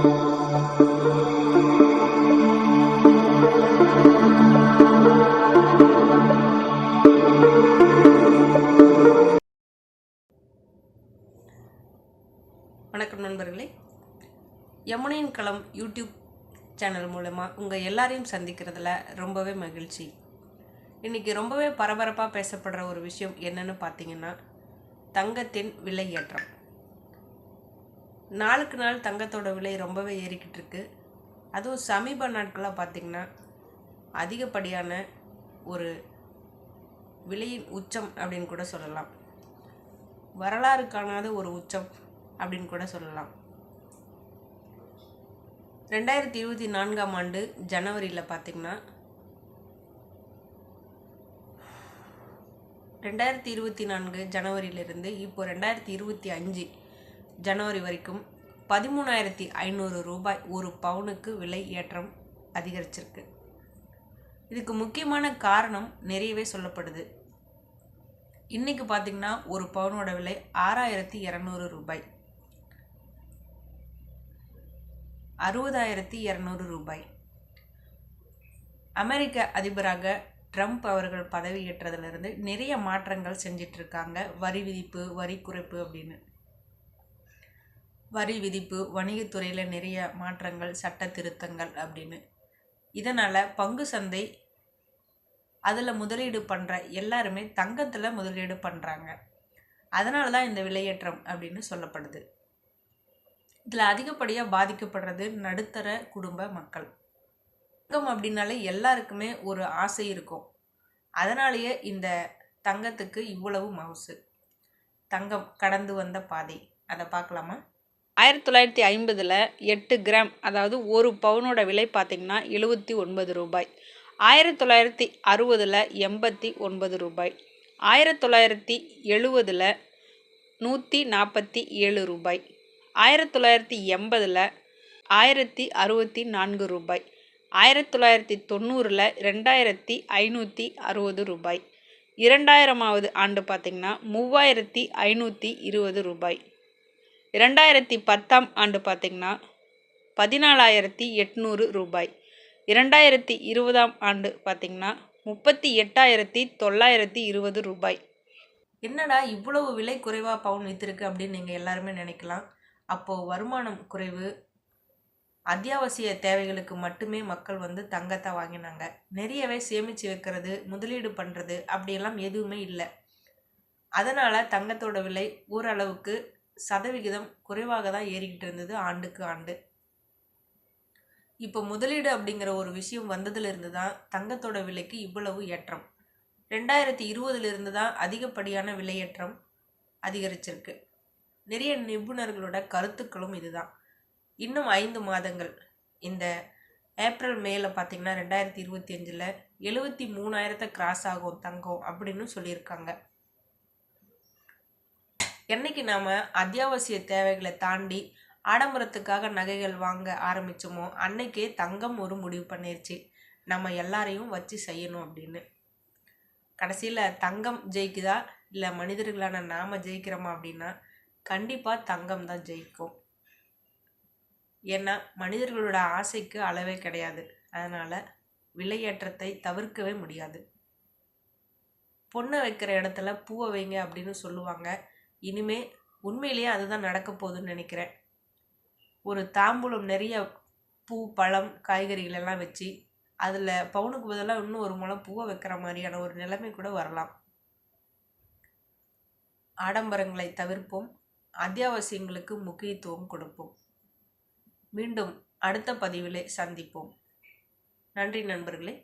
வணக்கம் நண்பர்களே, யமுனையின் களம் யூடியூப் சேனல் மூலமாக உங்கள் எல்லாரையும் சந்திக்கிறதுல ரொம்பவே மகிழ்ச்சி. இன்றைக்கி ரொம்பவே பரபரப்பாக பேசப்படுற ஒரு விஷயம் என்னன்னு பார்த்தீங்கன்னா, தங்கத்தின் விலை ஏற்றம். நாளுக்கு நாள் தங்கத்தோட விலை ரொம்பவே ஏறிக்கிட்டு இருக்கு. அதுவும் சமீப நாட்களாக பார்த்திங்கன்னா அதிகப்படியான ஒரு விலையின் உச்சம் அப்படின்னு கூட சொல்லலாம். வரலாறு காணாத ஒரு உச்சம் அப்படின்னு கூட சொல்லலாம். 2024ஆம் ஆண்டு ஜனவரியில் பார்த்திங்கன்னா 2024 ஜனவரியிலிருந்து இப்போ 2025 ஜனவரி வரைக்கும் 13,500 ரூபாய் ஒரு பவுனுக்கு விலை ஏற்றம் அதிகரிச்சிருக்கு. இதுக்கு முக்கியமான காரணம் நிறையவே சொல்லப்படுது. இன்றைக்கி பார்த்திங்கன்னா ஒரு பவுனோட விலை 6,200 ரூபாய், 60,200 ரூபாய். அமெரிக்க அதிபராக ட்ரம்ப் அவர்கள் பதவியேற்றதிலிருந்து நிறைய மாற்றங்கள் செஞ்சிட்ருக்காங்க. வரி விதிப்பு, வரி குறைப்பு அப்படின்னு. வரி விதிப்பு, வணிகத்துறையில் நிறைய மாற்றங்கள், சட்ட திருத்தங்கள் அப்படின்னு. இதனால் பங்கு சந்தை அதில் முதலீடு பண்ணுற எல்லாருமே தங்கத்தில் முதலீடு பண்ணுறாங்க. அதனால தான் இந்த விலையேற்றம் அப்படின்னு சொல்லப்படுது. இதில் அதிகப்படியாக பாதிக்கப்படுறது நடுத்தர குடும்ப மக்கள். தங்கம் அப்படின்னாலே எல்லாருக்குமே ஒரு ஆசை இருக்கும். அதனாலேயே இந்த தங்கத்துக்கு இவ்வளவு மவுசு. தங்கம் கடந்து வந்த பாதை அதை பார்க்கலாமா? 1950 8 கிராம், அதாவது ஒரு பவுனோட விலை பார்த்திங்கன்னா 79 ரூபாய். 1960 89 ரூபாய். 1970 147 ரூபாய். 1980 1064 ரூபாய். 1990 2560 ரூபாய். 2000ஆவது ஆண்டு பார்த்திங்கன்னா 3520 ரூபாய். 2010ஆம் ஆண்டு பார்த்திங்கன்னா 14,800 ரூபாய். 2020ஆம் ஆண்டு பார்த்திங்கன்னா 38,920 ரூபாய். என்னடா இவ்வளவு விலை குறைவாக பவுன் விற்றுருக்கு அப்படின்னு நீங்கள் எல்லாருமே நினைக்கலாம். அப்போது வருமானம் குறைவு, அத்தியாவசிய தேவைகளுக்கு மட்டுமே மக்கள் தங்கத்தை வாங்கினாங்க. நிறையவே சேமித்து வைக்கிறது, முதலீடு பண்ணுறது அப்படியெல்லாம் எதுவுமே இல்லை. அதனால் தங்கத்தோட விலை ஓரளவுக்கு சதவிகிதம் குறைவாக தான் ஏறிக்கிட்டு இருந்தது ஆண்டுக்கு ஆண்டு. இப்போ முதலீடு அப்படிங்கிற ஒரு விஷயம் வந்ததுலேருந்து தான் தங்கத்தோட விலைக்கு இவ்வளவு ஏற்றம். 2020 தான் அதிகப்படியான விலையேற்றம் அதிகரிச்சிருக்கு. நிறைய நிபுணர்களோட கருத்துக்களும் இதுதான். இன்னும் 5 மாதங்கள், இந்த ஏப்ரல் மேல பார்த்திங்கன்னா 2025 73,000 கிராஸ் ஆகும் தங்கம் அப்படின்னு சொல்லியிருக்காங்க. என்னைக்கு நாம் அத்தியாவசிய தேவைகளை தாண்டி ஆடம்பரத்துக்காக நகைகள் வாங்க ஆரம்பித்தோமோ அன்னைக்கே தங்கம் ஒரு முடிவு பண்ணிருச்சு, நம்ம எல்லாரையும் வச்சு செய்யணும் அப்படின்னு. கடைசியில் தங்கம் ஜெயிக்குதா இல்லை மனிதர்களான நாம் ஜெயிக்கிறோமா அப்படின்னா கண்டிப்பாக தங்கம் தான் ஜெயிக்கும். ஏன்னா மனிதர்களோட ஆசைக்கு அளவே கிடையாது. அதனால் விலையேற்றத்தை தவிர்க்கவே முடியாது. பொண்ணை வைக்கிற இடத்துல பூவை வைங்க அப்படின்னு சொல்லுவாங்க. இனிமே உண்மையிலேயே அதுதான் நடக்க போகுதுன்னு நினைக்கிறேன். ஒரு தாம்பூலம் நிறைய பூ, பழம், காய்கறிகள் எல்லாம் வச்சு அதில் பவுனுக்கு பதிலாக இன்னும் ஒரு முழம் பூவை வைக்கிற மாதிரியான ஒரு நிலைமை கூட வரலாம். ஆடம்பரங்களை தவிர்ப்போம், அத்தியாவசியங்களுக்கு முக்கியத்துவம் கொடுப்போம். மீண்டும் அடுத்த பதிவிலே சந்திப்போம். நன்றி நண்பர்களே.